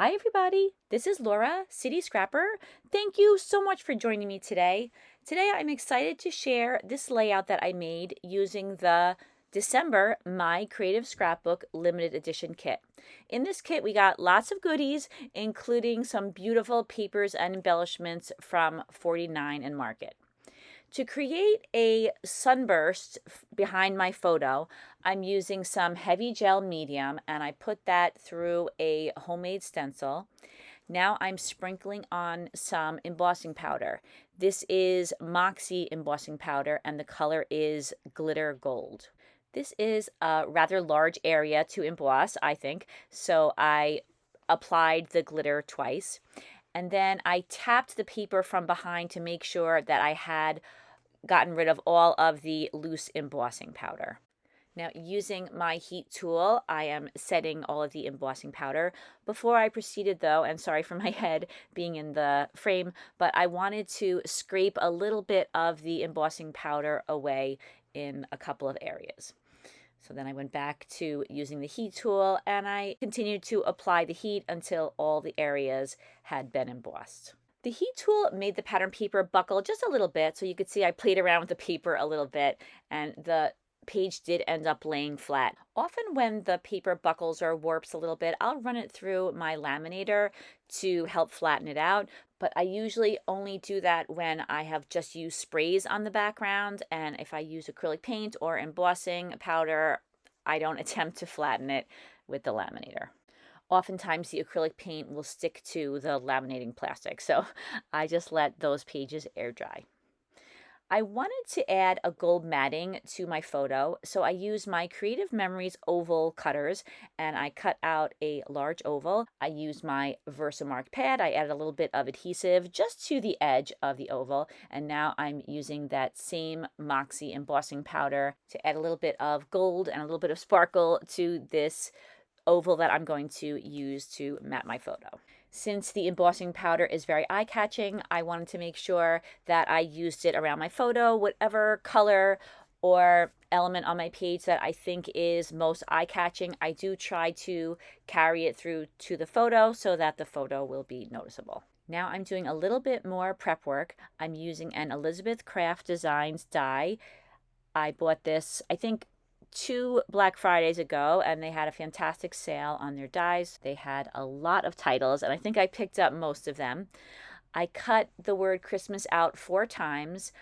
Hi everybody, this is Laura, City Scrapper. Thank you so much for joining me today. Today I'm excited to share this layout that I made using the December My Creative Scrapbook limited edition kit. In this kit we got lots of goodies, including some beautiful papers and embellishments from 49 and Market. To create a sunburst behind my photo, I'm using some heavy gel medium and I put that through a homemade stencil. Now I'm sprinkling on some embossing powder. This is Moxy embossing powder and the color is glitter gold. This is a rather large area to emboss, I think, so I applied the glitter twice. And then I tapped the paper from behind to make sure that I had gotten rid of all of the loose embossing powder. Now, using my heat tool, I am setting all of the embossing powder. Before I proceeded though, and sorry for my head being in the frame, but I wanted to scrape a little bit of the embossing powder away in a couple of areas. So then I went back to using the heat tool and I continued to apply the heat until all the areas had been embossed. The heat tool made the pattern paper buckle just a little bit, so you could see I played around with the paper a little bit and the page did end up laying flat. Often when the paper buckles or warps a little bit, I'll run it through my laminator to help flatten it out, but I usually only do that when I have just used sprays on the background, and if I use acrylic paint or embossing powder, I don't attempt to flatten it with the laminator. Oftentimes the acrylic paint will stick to the laminating plastic, so I just let those pages air dry. I wanted to add a gold matting to my photo, so I used my Creative Memories oval cutters and I cut out a large oval. I used my Versamark pad. I added a little bit of adhesive just to the edge of the oval, and now I'm using that same Moxy embossing powder to add a little bit of gold and a little bit of sparkle to this oval that I'm going to use to mat my photo. Since the embossing powder is very eye-catching, I wanted to make sure that I used it around my photo, whatever color or element on my page that I think is most eye-catching. I do try to carry it through to the photo so that the photo will be noticeable. Now I'm doing a little bit more prep work. I'm using an Elizabeth Craft Designs die. I bought this, I think, 2 Black Fridays ago, and they had a fantastic sale on their dies. They had a lot of titles, and I think I picked up most of them. I cut the word Christmas out 4 times.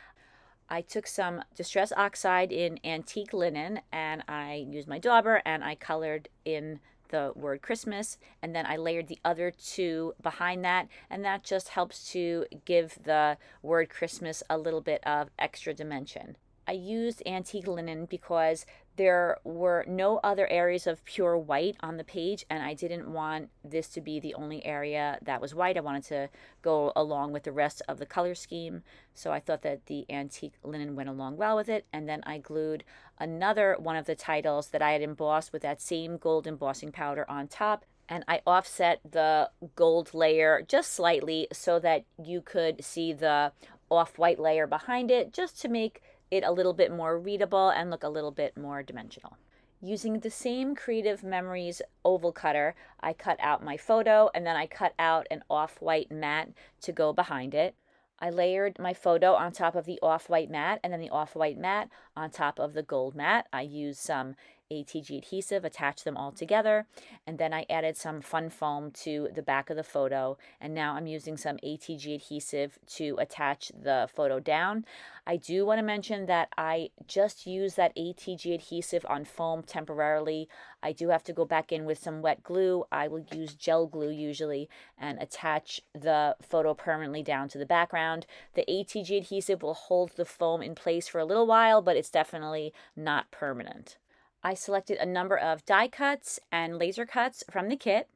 I took some Distress Oxide in antique linen, and I used my dauber, and I colored in the word Christmas, and then I layered the other 2 behind that, and that just helps to give the word Christmas a little bit of extra dimension. I used antique linen because there were no other areas of pure white on the page, and I didn't want this to be the only area that was white. I wanted to go along with the rest of the color scheme, so I thought that the antique linen went along well with it. And then I glued another one of the titles that I had embossed with that same gold embossing powder on top, and I offset the gold layer just slightly so that you could see the off-white layer behind it, just to make it a little bit more readable and look a little bit more dimensional. Using the same Creative Memories oval cutter, I cut out my photo and then I cut out an off-white mat to go behind it. I layered my photo on top of the off-white mat and then the off-white mat on top of the gold mat. I used some ATG adhesive, attached them all together, and then I added some fun foam to the back of the photo, and now I'm using some ATG adhesive to attach the photo down. I do want to mention that I just used that ATG adhesive on foam temporarily. I do have to go back in with some wet glue. I will use gel glue usually and attach the photo permanently down to the background. The ATG adhesive will hold the foam in place for a little while, but it's definitely not permanent. I selected a number of die cuts and laser cuts from the kit,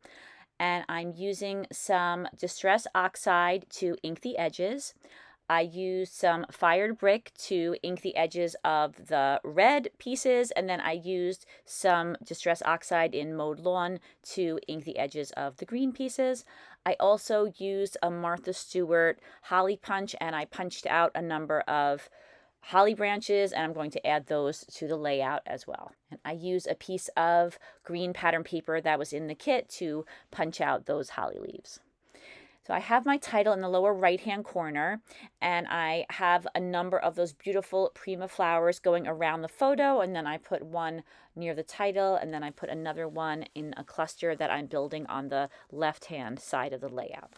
and I'm using some Distress Oxide to ink the edges. I used some fired brick to ink the edges of the red pieces, and then I used some Distress Oxide in Mowed Lawn to ink the edges of the green pieces. I also used a Martha Stewart holly punch, and I punched out a number of holly branches, and I'm going to add those to the layout as well. And I use a piece of green pattern paper that was in the kit to punch out those holly leaves. So I have my title in the lower right-hand corner, and I have a number of those beautiful Prima flowers going around the photo, and then I put one near the title, and then I put another one in a cluster that I'm building on the left-hand side of the layout.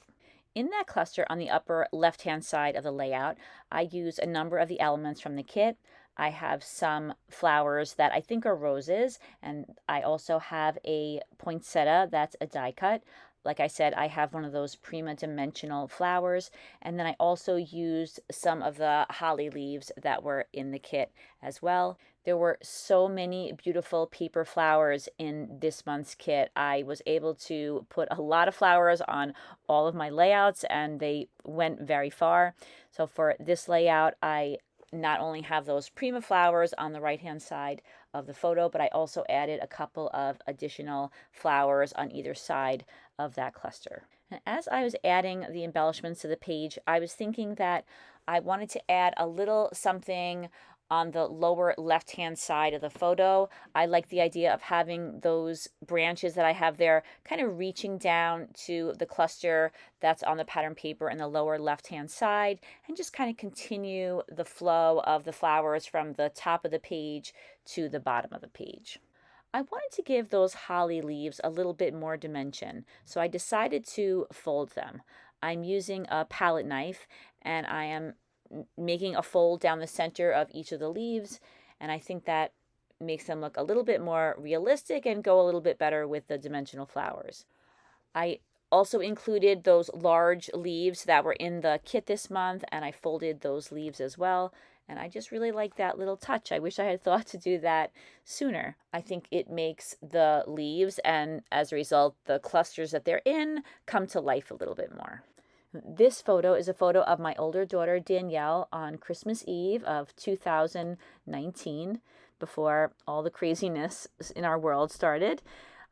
In that cluster on the upper left-hand side of the layout, I use a number of the elements from the kit. I have some flowers that I think are roses, and I also have a poinsettia that's a die cut. Like I said, I have one of those Prima dimensional flowers, and then I also used some of the holly leaves that were in the kit as well. There were so many beautiful paper flowers in this month's kit. I was able to put a lot of flowers on all of my layouts, and they went very far. So for this layout, I not only have those Prima flowers on the right-hand side of the photo, but I also added a couple of additional flowers on either side of that cluster. And as I was adding the embellishments to the page, I was thinking that I wanted to add a little something on the lower left-hand side of the photo. I like the idea of having those branches that I have there kind of reaching down to the cluster that's on the pattern paper in the lower left-hand side, and just kind of continue the flow of the flowers from the top of the page to the bottom of the page. I wanted to give those holly leaves a little bit more dimension, so I decided to fold them. I'm using a palette knife, and I am making a fold down the center of each of the leaves, and I think that makes them look a little bit more realistic and go a little bit better with the dimensional flowers. I also included those large leaves that were in the kit this month, and I folded those leaves as well, and I just really like that little touch. I wish I had thought to do that sooner. I think it makes the leaves, and as a result, the clusters that they're in, come to life a little bit more. This photo is a photo of my older daughter Danielle on Christmas Eve of 2019, before all the craziness in our world started.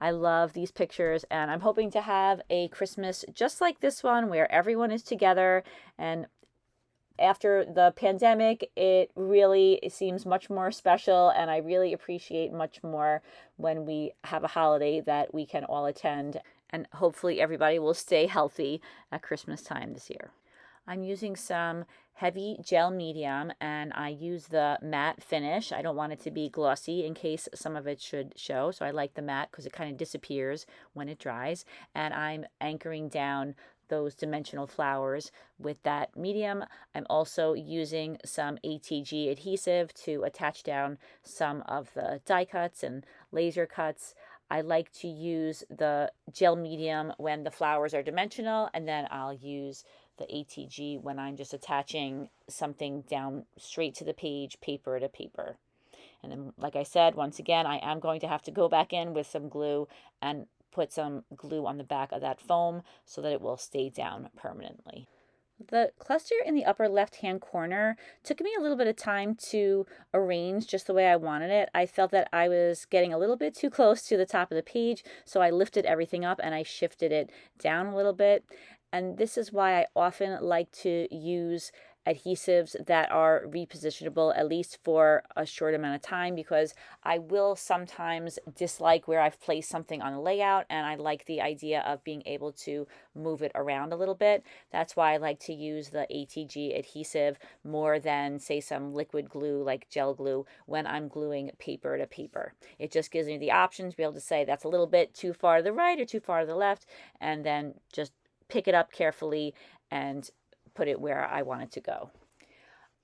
I love these pictures, and I'm hoping to have a Christmas just like this one where everyone is together. And after the pandemic, it really seems much more special, and I really appreciate much more when we have a holiday that we can all attend. And hopefully everybody will stay healthy at Christmas time this year. I'm using some heavy gel medium, and I use the matte finish. I don't want it to be glossy in case some of it should show, so I like the matte because it kind of disappears when it dries. And I'm anchoring down those dimensional flowers with that medium. I'm also using some ATG adhesive to attach down some of the die cuts and laser cuts. I like to use the gel medium when the flowers are dimensional, and then I'll use the ATG when I'm just attaching something down straight to the page, paper to paper. And then, like I said, once again, I am going to have to go back in with some glue and put some glue on the back of that foam so that it will stay down permanently. The cluster in the upper left-hand corner took me a little bit of time to arrange just the way I wanted it. I felt that I was getting a little bit too close to the top of the page, so I lifted everything up and I shifted it down a little bit. And this is why I often like to use adhesives that are repositionable, at least for a short amount of time, because I will sometimes dislike where I've placed something on the layout, and I like the idea of being able to move it around a little bit. That's why I like to use the ATG adhesive more than, say, some liquid glue like gel glue when I'm gluing paper to paper. It just gives me the option to be able to say that's a little bit too far to the right or too far to the left, and then just pick it up carefully and put it where I want it to go.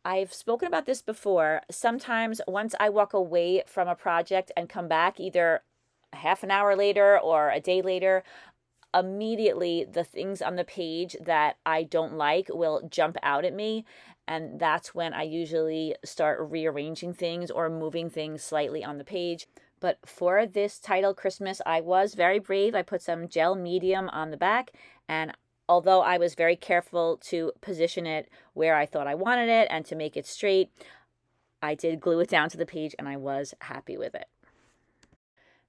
I've spoken about this before. Sometimes once I walk away from a project and come back either a half an hour later or a day later, immediately the things on the page that I don't like will jump out at me. And that's when I usually start rearranging things or moving things slightly on the page. But for this title Christmas, I was very brave. I put some gel medium on the back, and although I was very careful to position it where I thought I wanted it and to make it straight, I did glue it down to the page, and I was happy with it.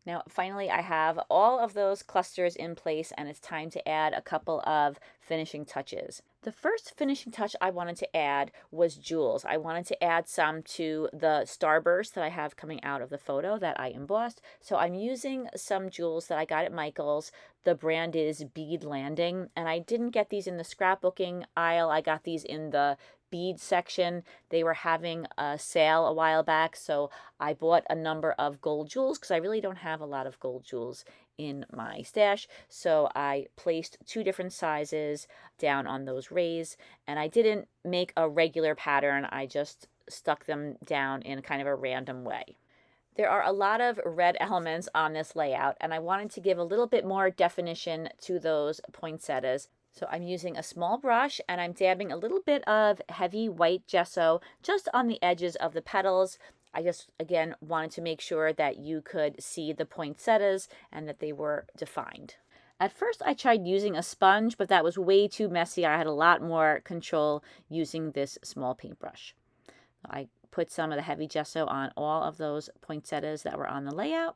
Now, finally, I have all of those clusters in place, and it's time to add a couple of finishing touches. The first finishing touch I wanted to add was jewels. I wanted to add some to the starburst that I have coming out of the photo that I embossed. So I'm using some jewels that I got at Michael's. The brand is Bead Landing, and I didn't get these in the scrapbooking aisle. I got these in the bead section. They were having a sale a while back, so I bought a number of gold jewels because I really don't have a lot of gold jewels in my stash. So I placed 2 different sizes down on those rays, and I didn't make a regular pattern. I just stuck them down in kind of a random way. There are a lot of red elements on this layout, and I wanted to give a little bit more definition to those poinsettias. So I'm using a small brush, and I'm dabbing a little bit of heavy white gesso just on the edges of the petals. I just, again, wanted to make sure that you could see the poinsettias and that they were defined. At first I tried using a sponge, but that was way too messy. I had a lot more control using this small paintbrush. I put some of the heavy gesso on all of those poinsettias that were on the layout.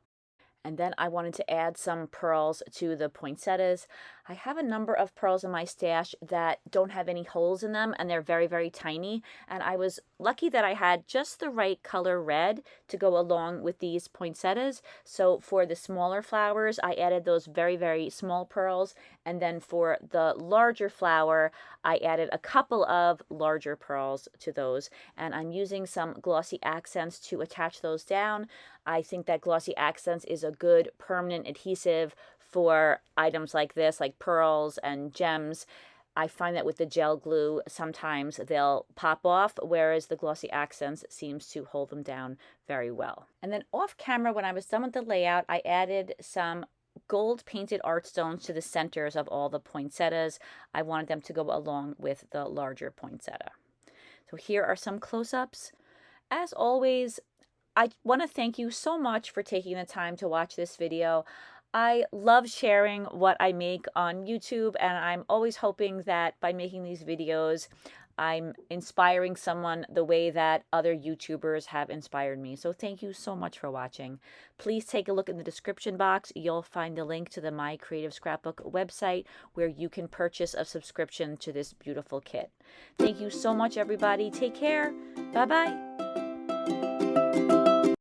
And then I wanted to add some pearls to the poinsettias. I have a number of pearls in my stash that don't have any holes in them, and they're very, very tiny. And I was lucky that I had just the right color red to go along with these poinsettias. So for the smaller flowers, I added those very, very small pearls. And then for the larger flower, I added a couple of larger pearls to those. And I'm using some glossy accents to attach those down. I think that glossy accents is a good permanent adhesive for items like this, like pearls and gems. I find that with the gel glue, sometimes they'll pop off, whereas the glossy accents seems to hold them down very well. And then off camera, when I was done with the layout, I added some gold painted art stones to the centers of all the poinsettias. I wanted them to go along with the larger poinsettia. So here are some close-ups. As always, I want to thank you so much for taking the time to watch this video. I love sharing what I make on YouTube, and I'm always hoping that by making these videos, I'm inspiring someone the way that other YouTubers have inspired me. So thank you so much for watching. Please take a look in the description box. You'll find the link to the My Creative Scrapbook website where you can purchase a subscription to this beautiful kit. Thank you so much, everybody. Take care. Bye-bye.